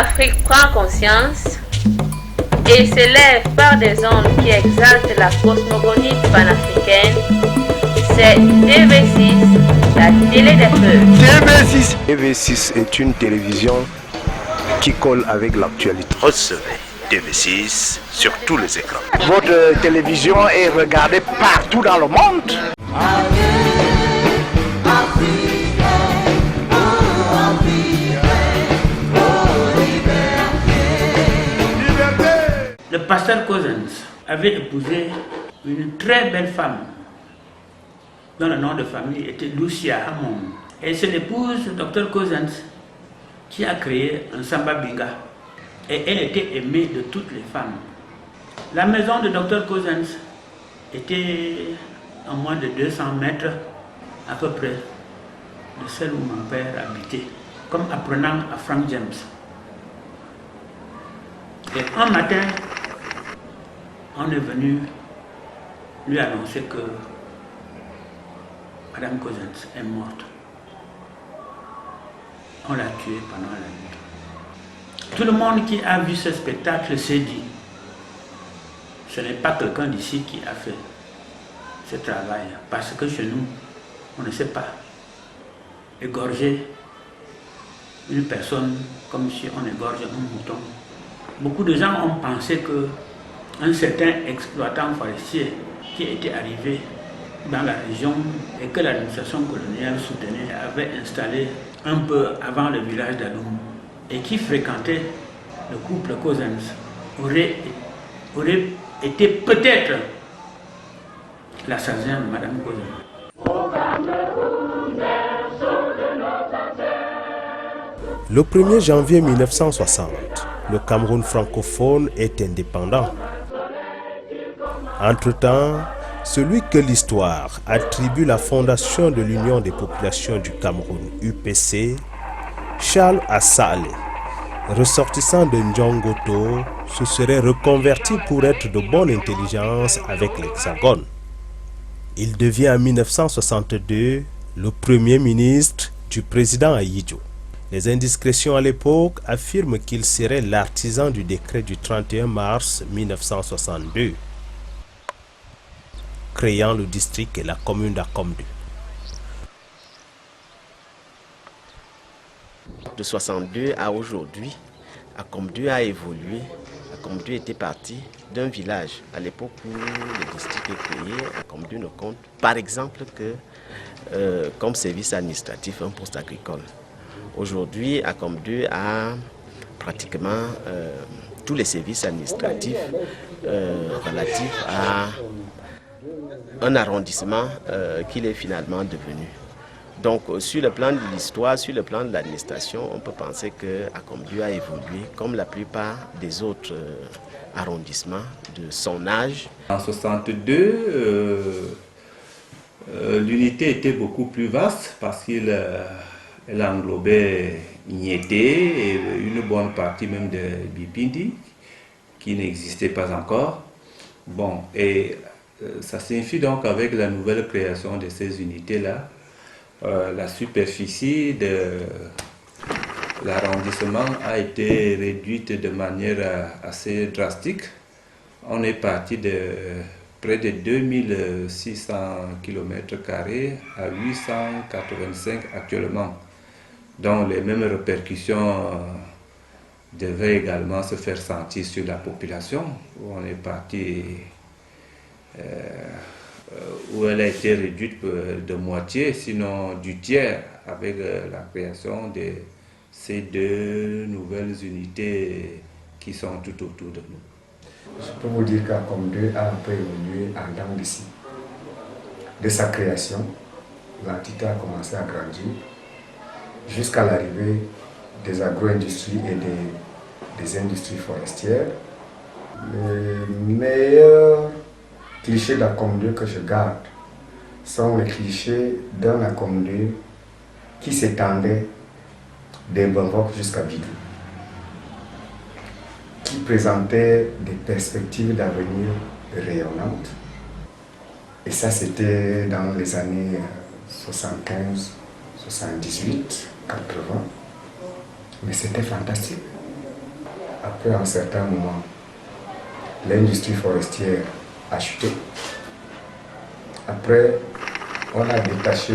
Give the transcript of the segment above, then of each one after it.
l'Afrique prend conscience et s'élève par des ondes qui exaltent la cosmogonie panafricaine, c'est TV6, la télé des peuples. TV6 est une télévision qui colle avec l'actualité. Recevez TV6 sur tous les écrans. Votre télévision est regardée partout dans le monde. Le pasteur Cousins avait épousé une très belle femme dont le nom de famille était Lucia Hammond. Et c'est l'épouse du docteur Cousins qui a créé un samba binga. Et elle était aimée de toutes les femmes. La maison de docteur Cousins était à moins de 200 mètres à peu près de celle où mon père habitait, comme apprenant à Frank James. Et un matin, on est venu lui annoncer que Madame Cousins est morte. On l'a tuée pendant la nuit. Tout le monde qui a vu ce spectacle s'est dit, ce n'est pas quelqu'un d'ici qui a fait ce travail, parce que chez nous, on ne sait pas égorger une personne comme si on égorge un mouton. Beaucoup de gens ont pensé que un certain exploitant forestier qui était arrivé dans la région et que l'administration coloniale soutenait avait installé un peu avant le village d'Adoum et qui fréquentait le couple Cousins aurait été peut-être l'assassin de Madame Cousins. Le 1er janvier 1960, le Cameroun francophone est indépendant. Entre-temps, celui que l'histoire attribue la fondation de l'Union des populations du Cameroun, UPC, Charles Assalé, ressortissant de Ndjongoto, se serait reconverti pour être de bonne intelligence avec l'Hexagone. Il devient en 1962 le premier ministre du président Ahidjo. Les indiscrétions à l'époque affirment qu'il serait l'artisan du décret du 31 mars 1962, créant le district et la commune d'Akomdu. De 62 à aujourd'hui, Akomdu a évolué. Akomdu était parti d'un village. À l'époque où le district est créé, Akomdu ne compte par exemple que comme service administratif un poste agricole. Aujourd'hui, Akomdu a pratiquement tous les services administratifs relatifs à un arrondissement qu'il est finalement devenu. Donc sur le plan de l'histoire, sur le plan de l'administration, on peut penser que Akomdu a évolué comme la plupart des autres arrondissements de son âge. En 62, l'unité était beaucoup plus vaste parce qu'elle englobait Ignété et une bonne partie même de Bipindi qui n'existait pas encore. Bon, et ça signifie donc avec la nouvelle création de ces unités-là, la superficie de l'arrondissement a été réduite de manière assez drastique. On est parti de près de 2600 km² à 885 actuellement. Donc les mêmes répercussions devaient également se faire sentir sur la population. On est parti où elle a été réduite de moitié, sinon du tiers, avec la création de ces deux nouvelles unités qui sont tout autour de nous. Je peux vous dire qu'Akomdu a un peu évolué en dents d'ici. De sa création, l'entité a commencé à grandir jusqu'à l'arrivée des agro-industries et des industries forestières. Les meilleurs clichés d'Akomdu que je garde sont les clichés d'un Akomdu qui s'étendait des Borok jusqu'à Bidou, qui présentait des perspectives d'avenir rayonnantes. Et ça, c'était dans les années 75, 78, 80. Mais c'était fantastique. après un certain moment, l'industrie forestière a chuté. Après, on a détaché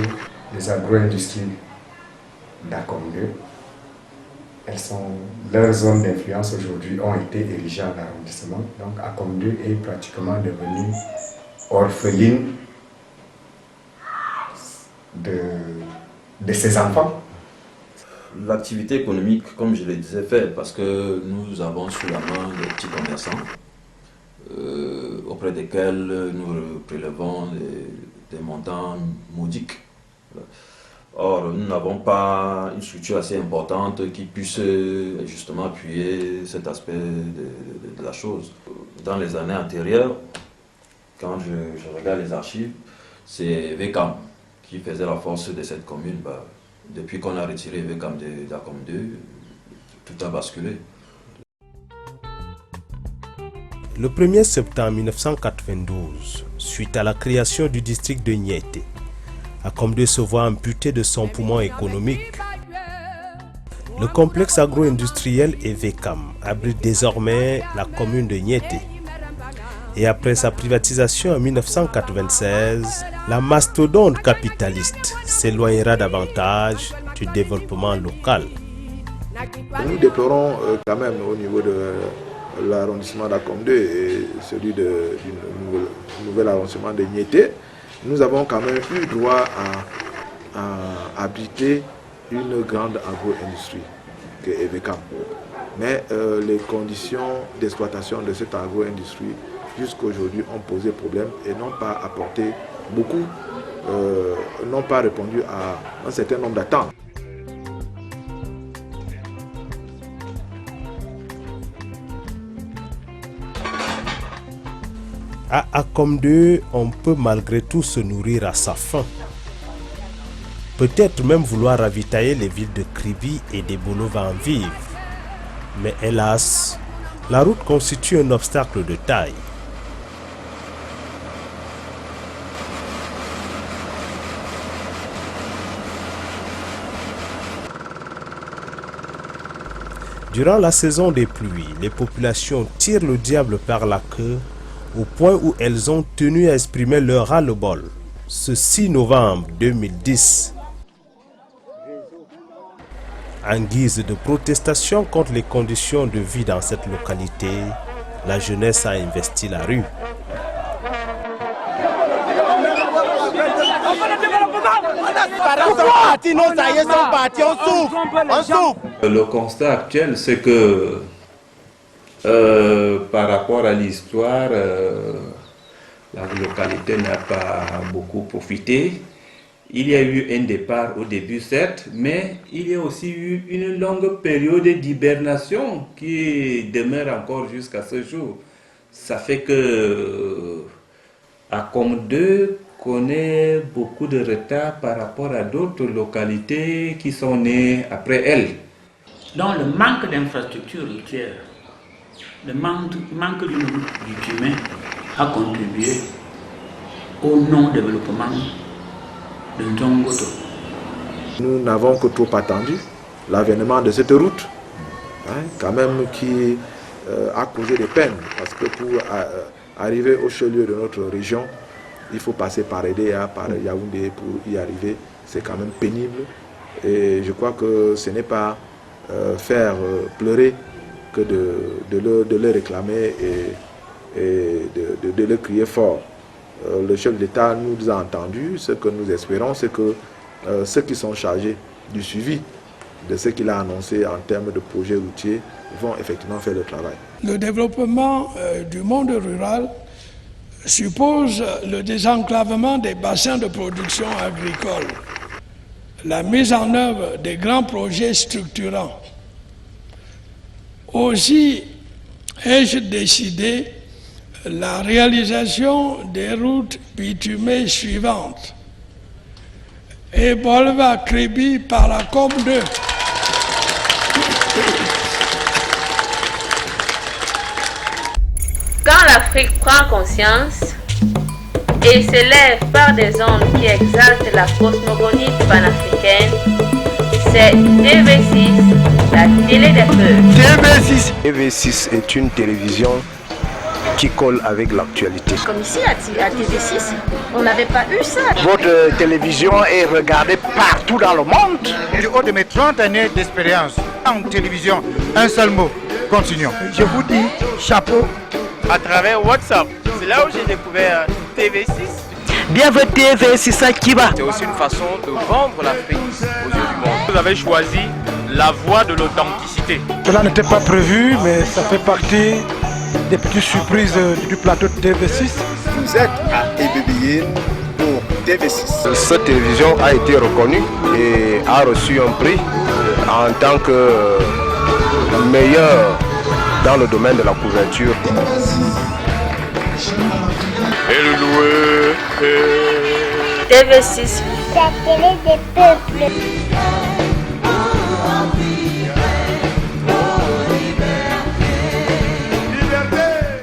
les agro-industries d'ACOM 2. Leurs zones d'influence aujourd'hui ont été érigées en arrondissement. Donc ACOM 2 est pratiquement devenue orpheline de ses enfants. L'activité économique, comme je le disais, fait parce que nous avons sous la main des petits commerçants auprès desquels nous prélevons des montants modiques. Or, nous n'avons pas une structure assez importante qui puisse justement appuyer cet aspect de la chose. Dans les années antérieures, quand je regarde les archives, c'est VECAM qui faisait la force de cette commune. Depuis qu'on a retiré VECAM d'ACOM 2, tout a basculé. Le 1er septembre 1992, suite à la création du district de Niété, ACOM 2 se voit amputé de son poumon économique. Le complexe agro-industriel et VECAM abrite désormais la commune de Niété. Et après sa privatisation en 1996, la mastodonte capitaliste s'éloignera davantage du développement local. Nous déplorons quand même au niveau de l'arrondissement d'ACOM 2 et celui du nouvel arrondissement de Niété, nous avons quand même eu droit à abriter une grande agro-industrie qui est VECAM. Mais les conditions d'exploitation de cette agro-industrie jusqu'à aujourd'hui ont posé problème et n'ont pas apporté beaucoup, n'ont pas répondu à un certain nombre d'attentes. À ACOM 2, on peut malgré tout se nourrir à sa faim. Peut-être même vouloir ravitailler les villes de Kribi et des Bolo va en vivre. Mais hélas, la route constitue un obstacle de taille. Durant la saison des pluies, les populations tirent le diable par la queue au point où elles ont tenu à exprimer leur ras-le-bol ce 6 novembre 2010. En guise de protestation contre les conditions de vie dans cette localité, la jeunesse a investi la rue. Le constat actuel, c'est que par rapport à l'histoire, la localité n'a pas beaucoup profité. Il y a eu un départ au début, certes, mais il y a aussi eu une longue période d'hibernation qui demeure encore jusqu'à ce jour. Ça fait que ACOM 2 connaît beaucoup de retard par rapport à d'autres localités qui sont nées après elle. Donc le manque d'infrastructures routières, le manque d'une route bitumen a contribué au non-développement de Ndjongoto. Nous n'avons que trop attendu l'avènement de cette route, quand même qui a causé des peines, parce que pour arriver au chef-lieu de notre région, il faut passer par Edea, par Yaoundé pour y arriver. C'est quand même pénible et je crois que ce n'est pas faire pleurer que de le réclamer et de le crier fort. Le chef d'État nous a entendus. Ce que nous espérons, c'est que ceux qui sont chargés du suivi de ce qu'il a annoncé en termes de projets routiers vont effectivement faire le travail. Le développement du monde rural suppose le désenclavement des bassins de production agricole, la mise en œuvre des grands projets structurants. Aussi, ai-je décidé la réalisation des routes bitumées suivantes. Ebolva Kribi par la COM 2. Quand l'Afrique prend conscience et s'élève par des ondes qui exaltent la cosmogonie panafricaine, c'est DV6 la télé des peuples. TV6 est une télévision qui colle avec l'actualité. Comme ici à TV6, on n'avait pas eu ça. Votre télévision est regardée partout dans le monde. Du haut de mes 30 années d'expérience en télévision, un seul mot, continuons. Je vous dis chapeau. À travers WhatsApp, c'est là où j'ai découvert TV6. Bienvenue TV6 qui va. C'est aussi une façon de vendre l'Afrique aux yeux du monde. Vous avez choisi la voie de l'authenticité. Cela n'était pas prévu, mais ça fait partie des petites surprises du plateau de TV6. Vous êtes à Ebébiyine pour TV6. Cette télévision a été reconnue et a reçu un prix en tant que meilleur dans le domaine de la couverture. TV6. La télé des peuples.